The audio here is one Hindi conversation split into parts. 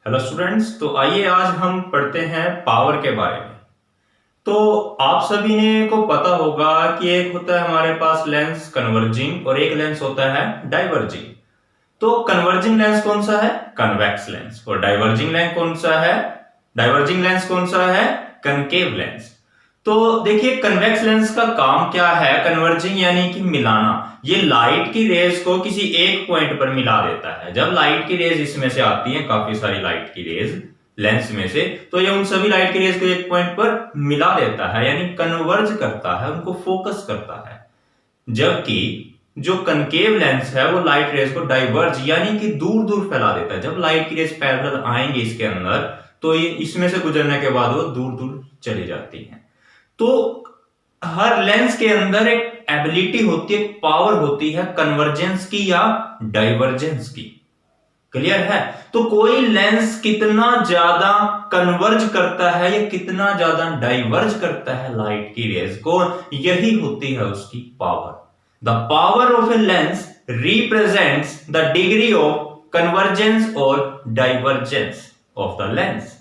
हेलो स्टूडेंट्स, तो आइए आज हम पढ़ते हैं पावर के बारे में। तो आप सभी ने को पता होगा कि एक होता है हमारे पास लेंस कन्वर्जिंग और एक लेंस होता है डाइवर्जिंग। तो कन्वर्जिंग लेंस कौन सा है? Convex lens. और डाइवर्जिंग लेंस कौन सा है? डाइवर्जिंग लेंस कौन सा है? Concave lens. तो देखिए कन्वेक्स लेंस का काम क्या है? कन्वर्जिंग यानी कि मिलाना। ये लाइट की रेज को किसी एक पॉइंट पर मिला देता है। जब लाइट की रेज इसमें से आती है, काफी सारी लाइट की रेज लेंस में से, तो ये उन सभी लाइट की रेज को एक पॉइंट पर मिला देता है, यानी कन्वर्ज करता है, उनको फोकस करता है। जबकि जो कनकेव लेंस है वो लाइट रेज को डाइवर्ज यानी कि दूर दूर फैला देता है। जब लाइट की रेज पैरेलल आएंगे इसके अंदर, तो ये इसमें से गुजरने के बाद वो दूर दूर चली जाती हैं। तो हर लेंस के अंदर एक एबिलिटी होती है, एक पावर होती है कन्वर्जेंस की या डाइवर्जेंस की। क्लियर है? तो कोई लेंस कितना ज्यादा कन्वर्ज करता है या कितना ज्यादा डाइवर्ज करता है लाइट की रेज को, यही होती है उसकी power. The power of a lens represents the degree of convergence और डाइवर्जेंस ऑफ द लेंस।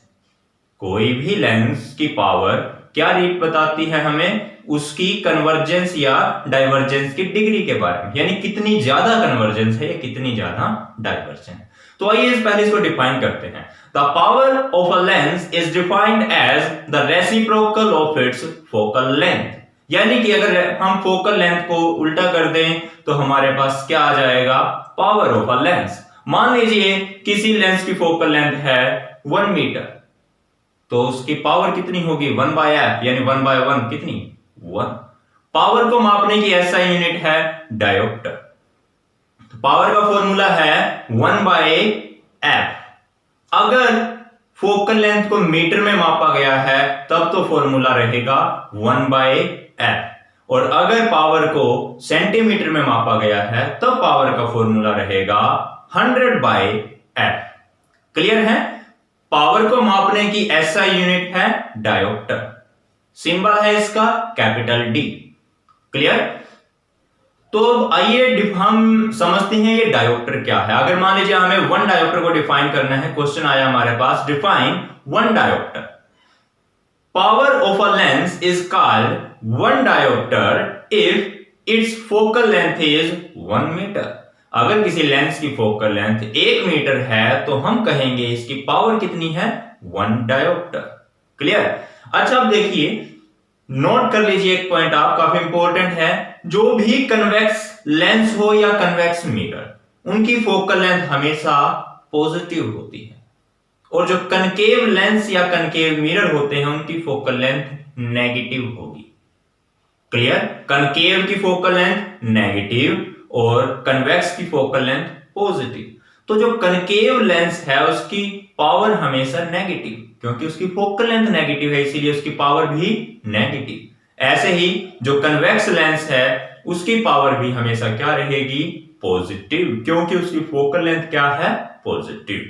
कोई भी लेंस की पावर क्या बताती है हमें? उसकी कन्वर्जेंस या डाइवर्जेंस की डिग्री के बारे में, यानी कितनी ज्यादा कन्वर्जेंस है या कितनी ज्यादा डाइवर्जेंस। तो आइए पहले इसको डिफाइन करते हैं। The power of a lens is defined as the reciprocal of its focal length. यानी कि अगर हम फोकल लेंथ को उल्टा कर दें तो हमारे पास क्या आ जाएगा? Power of a lens. मान लीजिए किसी लेंस की फोकल लेंथ है 1 मीटर, तो उसकी पावर कितनी होगी? 1/f, यानी 1/1 कितनी? 1। पावर को मापने की एसआई यूनिट है डायोप्टर। तो पावर का फॉर्मूला है 1/f। अगर फोकल लेंथ को मीटर में मापा गया है तब तो फॉर्मूला रहेगा 1/f, और अगर पावर को सेंटीमीटर में मापा गया है तब पावर का फॉर्मूला रहेगा 100/f। क्लियर है? पावर को मापने की एसआई यूनिट है डायोप्टर। सिंबल है इसका कैपिटल डी। क्लियर? तो आइए हम समझते हैं ये डायोप्टर क्या है। अगर मान लीजिए हमें 1 डायोप्टर को डिफाइन करना है, क्वेश्चन आया हमारे पास, define 1 dioptre. Power of a lens is called 1 dioptre if its focal length is 1 metre. अगर किसी लेंस की फोकल लेंथ 1 मीटर है तो हम कहेंगे इसकी पावर कितनी है? 1 डायोप्टर। क्लियर? अच्छा, अब देखिए, नोट कर लीजिए एक पॉइंट, आप काफी इंपॉर्टेंट है। जो भी कन्वेक्स लेंस हो या कन्वेक्स मिरर, उनकी फोकल लेंथ हमेशा पॉजिटिव होती है, और जो कनकेव लेंस या कनकेव मिरर होते हैं उनकी फोकल लेंथ नेगेटिव होगी। क्लियर? कनकेव की फोकल लेंथ नेगेटिव और कन्वेक्स की फोकल लेंथ पॉजिटिव। तो जो कनकेव लेंस है उसकी पावर हमेशा नेगेटिव, क्योंकि उसकी फोकल लेंथ नेगेटिव है, इसीलिए उसकी पावर भी नेगेटिव। ऐसे ही जो कन्वेक्स लेंस है उसकी पावर भी हमेशा क्या रहेगी? पॉजिटिव, क्योंकि उसकी फोकल लेंथ क्या है? पॉजिटिव।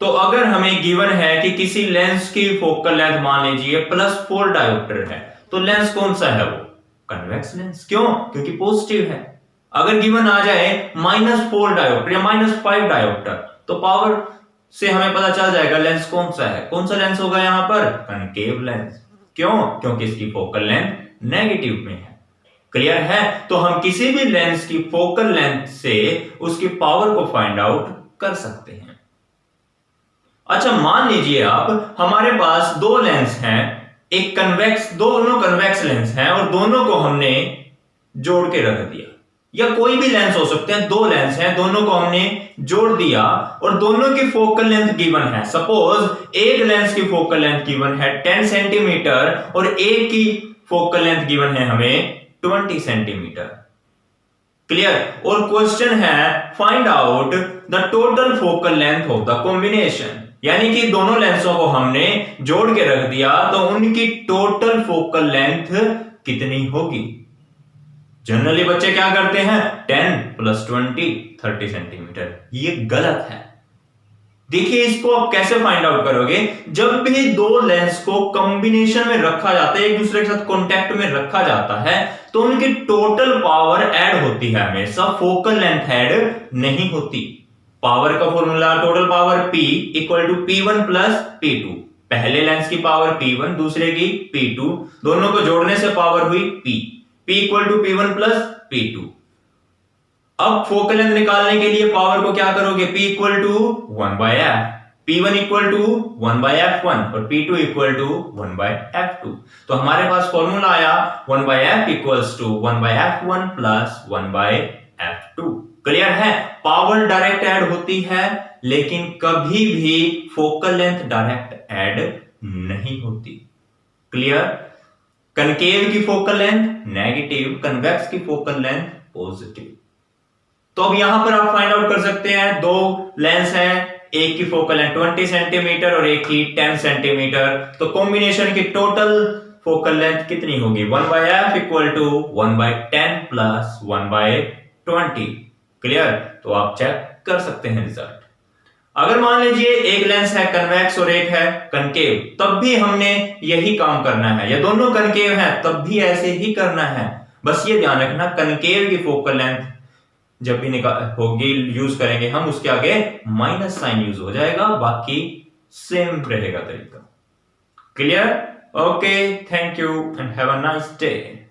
तो अगर हमें गिवन है कि किसी लेंस की फोकल लेंथ मान लीजिए +4 डायोप्टर है, तो लेंस कौन सा है? वो कन्वेक्स लेंस। क्यों? क्योंकि पॉजिटिव है। अगर गिवन आ जाए -4 डायोप्टर या -5 डायोप्टर, तो पावर से हमें पता चल जाएगा लेंस कौन सा है। कौन सा लेंस होगा यहां पर? Concave lens. क्यों? क्योंकि इसकी फोकल लेंथ नेगेटिव में है। क्लियर है? तो हम किसी भी लेंस की फोकल लेंथ से उसकी पावर को फाइंड आउट कर सकते हैं। अच्छा, मान लीजिए आप हमारे पास 2 लेंस हैं, एक कन्वेक्स, दोनों कन्वेक्स लेंस हैं और दोनों को हमने जोड़ के रख दिया, या कोई भी लेंस हो सकते हैं। 2 लेंस हैं, दोनों को हमने जोड़ दिया और दोनों की फोकल लेंथ गिवन है। सपोज एक लेंस की फोकल लेंथ गिवन है 10 सेंटीमीटर और एक की फोकल लेंथ गिवन है हमें 20 सेंटीमीटर। क्लियर? और क्वेश्चन है find out the total focal length of the combination, यानी कि दोनों लेंसों को हमने जोड़ के रख दिया तो उनकी टोटल फोकल लेंथ कितनी होगी? जनरली बच्चे क्या करते हैं? 10 + 20 30 सेंटीमीटर। ये गलत है। देखिए इसको आप कैसे फाइंड आउट करोगे? जब भी 2 लेंस को कॉम्बिनेशन में रखा जाता है, एक दूसरे के साथ कॉन्टेक्ट में रखा जाता है, तो उनकी टोटल पावर ऐड होती है, हमेशा फोकल लेंथ ऐड नहीं होती। पावर का formula total power P equal to P1 plus P2। पहले लेंस की पावर P1, दूसरे की P2, दोनों को जोड़ने से पावर हुई P equal to P1 plus P2। अब फोकल लेंथ निकालने के लिए पावर को क्या करोगे, P equal to 1 by F, P1 equal to 1 by F1 और P2 equal to 1 by F2। तो हमारे पास फॉर्मूला आया 1 by F equals to 1 by F1 plus 1 by F2। Clear है? पावर डायरेक्ट ऐड होती है लेकिन कभी भी फोकल लेंथ डायरेक्ट ऐड नहीं होती। क्लियर? कनकेव की फोकल लेंथ नेगेटिव, कन्वेक्स की फोकल लेंथ पॉजिटिव। तो अब यहां पर आप फाइंड आउट कर सकते हैं, दो लेंस हैं, एक की फोकल लेंथ 20 सेंटीमीटर और एक की 10 सेंटीमीटर, तो कॉम्बिनेशन की टोटल फोकल लेंथ कितनी होगी, 1 by F equal to 1 by 10 plus 1 by 20। Clear? तो आप चेक कर सकते हैं रिजल्ट। अगर मान लीजिए एक लेंस है कन्वेक्स और एक है कनकेव, तब भी हमने यही काम करना है, या दोनों कनकेव हैं तब भी ऐसे ही करना है। बस ये ध्यान रखना, कनकेव की फोकल लेंथ जब भी होगी यूज करेंगे हम, उसके आगे माइनस साइन यूज हो जाएगा, बाकी सेम रहेगा तरीका। Clear? Okay, thank you and have a nice day.